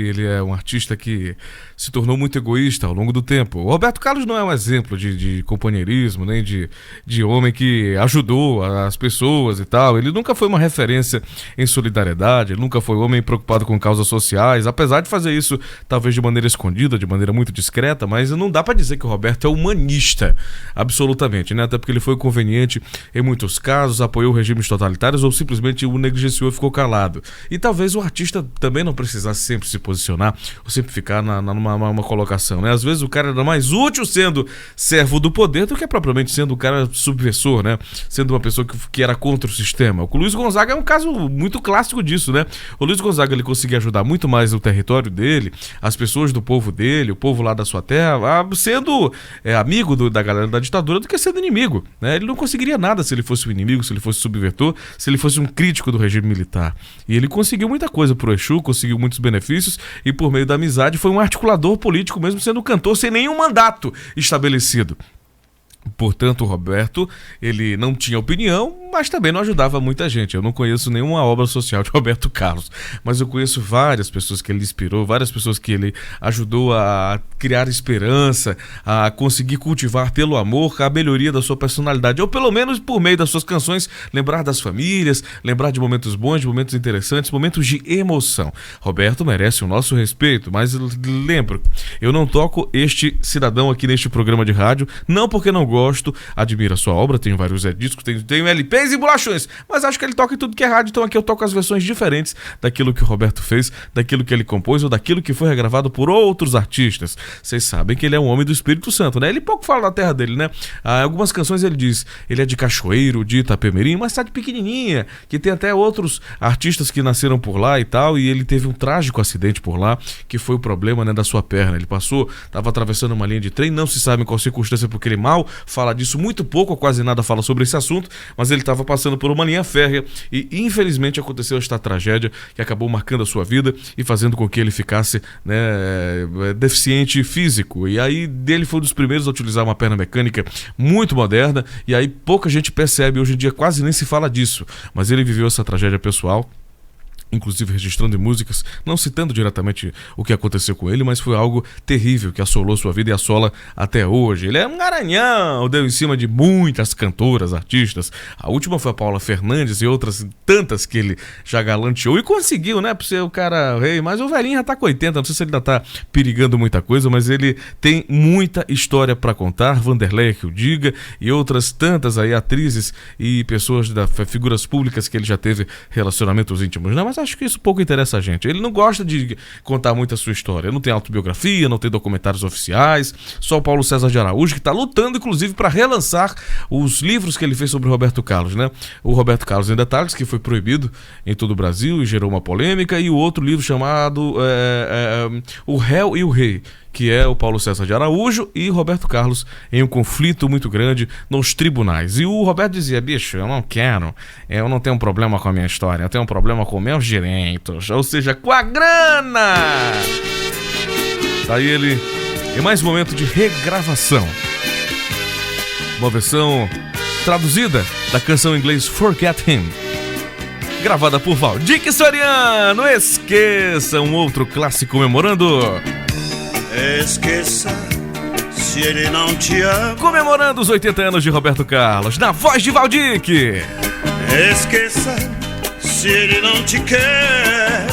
ele é um artista que se tornou muito egoísta ao longo do tempo. O Roberto Carlos não é um exemplo de companheirismo, nem de homem que ajudou as pessoas e tal. Ele nunca foi uma referência em solidariedade, ele nunca foi um homem preocupado com causas sociais, apesar de fazer isso talvez de maneira escondida, de maneira muito discreta, mas não dá pra dizer que o Roberto é humanista, absolutamente, né? Até porque ele foi conveniente em muitos casos, apoiou regimes totalitários ou simplesmente o negligenciou e ficou calado. E talvez o artista também não precisasse sempre se posicionar ou sempre ficar numa colocação, né? Às vezes o cara era mais útil sendo servo do poder do que propriamente sendo um cara subversor, né? Sendo uma pessoa que era contra o sistema. O Luiz Gonzaga é um caso muito clássico disso, né? O Luiz Gonzaga, ele conseguia ajudar muito mais o território dele, as pessoas do povo dele, o povo lá da sua terra, sendo amigo da galera da ditadura do que sendo inimigo, né? Ele não conseguiria nada se ele fosse um inimigo, se ele fosse subvertor, se ele fosse um crítico do regime militar. E ele conseguiu muita coisa pro Exu, conseguiu muitos benefícios e por meio da amizade foi um articulador político, mesmo sendo cantor sem nenhum mandato estabelecido. Portanto, o Roberto, ele não tinha opinião, mas também não ajudava muita gente. Eu não conheço nenhuma obra social de Roberto Carlos, mas eu conheço várias pessoas que ele inspirou, várias pessoas que ele ajudou a criar esperança, a conseguir cultivar pelo amor a melhoria da sua personalidade, ou pelo menos por meio das suas canções, lembrar das famílias, lembrar de momentos bons, de momentos interessantes, momentos de emoção. Roberto merece o nosso respeito, mas lembro, eu não toco este cidadão aqui neste programa de rádio, não porque não gosto, admiro a sua obra, tenho vários discos, tenho LPs e bolachões, mas acho que ele toca em tudo que é rádio, então aqui eu toco as versões diferentes daquilo que o Roberto fez, daquilo que ele compôs ou daquilo que foi regravado por outros artistas. Vocês sabem que ele é um homem do Espírito Santo, né? Ele pouco fala da terra dele, né? Algumas canções ele diz, ele é de Cachoeiro, de Itapemirim, uma cidade pequenininha, que tem até outros artistas que nasceram por lá e tal, e ele teve um trágico acidente por lá, que foi o problema, né, da sua perna. Ele estava atravessando uma linha de trem, não se sabe em qual circunstância, porque ele mal fala disso, muito pouco ou quase nada fala sobre esse assunto, mas ele estava passando por uma linha férrea e infelizmente aconteceu esta tragédia que acabou marcando a sua vida e fazendo com que ele ficasse, né, deficiente físico. E aí dele foi um dos primeiros a utilizar uma perna mecânica muito moderna, e aí pouca gente percebe, hoje em dia quase nem se fala disso, mas ele viveu essa tragédia pessoal, inclusive registrando em músicas, não citando diretamente o que aconteceu com ele, mas foi algo terrível que assolou sua vida e assola até hoje. Ele é um garanhão, deu em cima de muitas cantoras, artistas. A última foi a Paula Fernandes e outras tantas que ele já galanteou e conseguiu, né, por ser o cara rei, mas o velhinho já tá com 80, não sei se ele ainda tá perigando muita coisa, mas ele tem muita história pra contar, Vanderlei que o diga, e outras tantas aí, atrizes e pessoas, figuras públicas que ele já teve relacionamentos íntimos, né, mas acho que isso pouco interessa a gente. Ele não gosta de contar muito a sua história. Não tem autobiografia, não tem documentários oficiais. Só o Paulo César de Araújo, que está lutando, inclusive, para relançar os livros que ele fez sobre o Roberto Carlos, né? O Roberto Carlos em Detalhes, que foi proibido em todo o Brasil e gerou uma polêmica, e o outro livro chamado O Réu e o Rei, que é o Paulo César de Araújo e Roberto Carlos em um conflito muito grande nos tribunais. E o Roberto dizia, bicho, eu não quero, eu não tenho um problema com a minha história, eu tenho um problema com meus direitos, ou seja, com a grana! Daí ele, em mais um momento de regravação, uma versão traduzida da canção em inglês Forget Him, gravada por Valdir Soriano. Esqueça, um outro clássico comemorando... Esqueça se ele não te ama. Comemorando os 80 anos de Roberto Carlos, na voz de Valdir. Esqueça se ele não te quer.